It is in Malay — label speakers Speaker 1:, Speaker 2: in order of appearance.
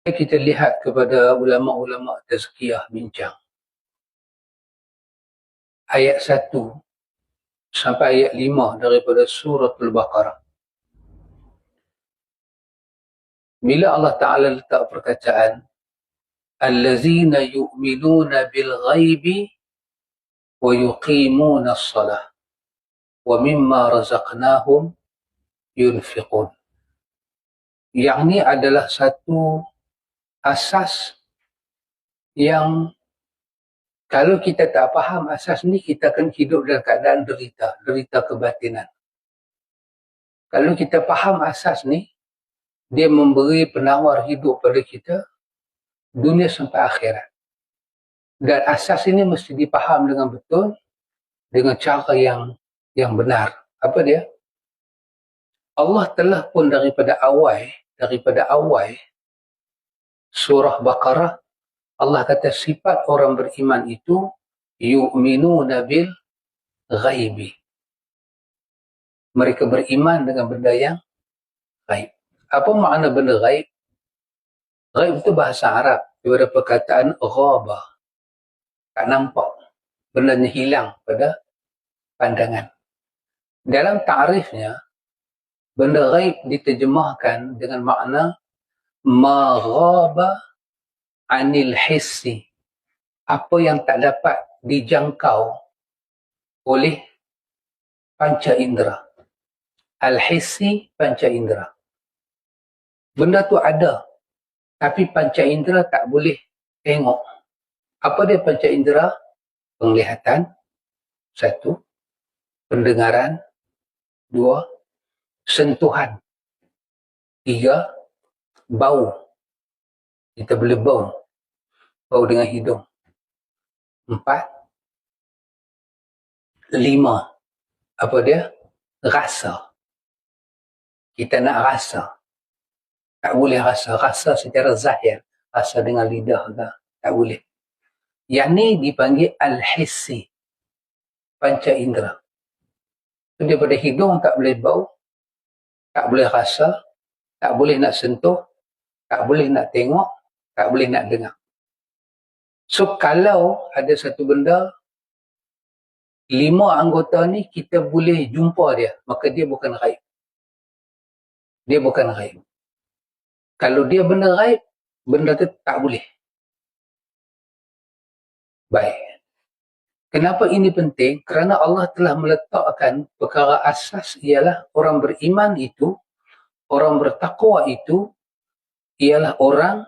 Speaker 1: Kita lihat kepada ulama-ulama tazkiyah bincang. Ayat 1 sampai ayat 5 daripada surah Al-Baqarah. Bila Allah Ta'ala letak perkataan allazina yu'minuna bil ghaibi wa yuqimuna as-salah wa mimma razaqnahum yunfiqun. Yang ni adalah satu asas yang kalau kita tak faham asas ni, kita akan hidup dalam keadaan derita kebatinan. Kalau kita faham asas ni, dia memberi penawar hidup pada kita dunia sampai akhirat. Dan asas ini mesti dipaham dengan betul, dengan cara yang benar. Apa dia? Allah telah pun daripada awal surah Baqarah, Allah kata sifat orang beriman itu yu'minuna bil ghaibi. Mereka beriman dengan benda yang ghaib. Apa makna benda ghaib? Ghaib itu bahasa Arab, daripada perkataan ghaba. Tak nampak. Benda yang hilang pada pandangan. Dalam ta'rifnya, benda ghaib diterjemahkan dengan makna ma ghaba anil hissi. Apa yang tak dapat dijangkau oleh panca indera. Al-hissi, panca indera. Benda tu ada, tapi panca indera tak boleh tengok. Apa dia panca indera? Penglihatan, 1. Pendengaran, 2. Sentuhan, 3. Bau. Kita boleh bau dengan hidung. 4. 5. Apa dia? Rasa. Kita nak rasa. Tak boleh rasa secara zahir. Rasa dengan lidah ke. Tak boleh. Yang ni dipanggil al-hissi. Panca indera. Daripada hidung tak boleh bau, tak boleh rasa, tak boleh nak sentuh, tak boleh nak tengok, tak boleh nak dengar. So kalau ada satu benda, 5 anggota ni kita boleh jumpa dia, maka dia bukan ghaib. Dia bukan ghaib. Kalau dia benda ghaib, benda tu tak boleh. Baik. Kenapa ini penting? Kerana Allah telah meletakkan perkara asas ialah orang beriman itu, orang bertakwa itu, ialah orang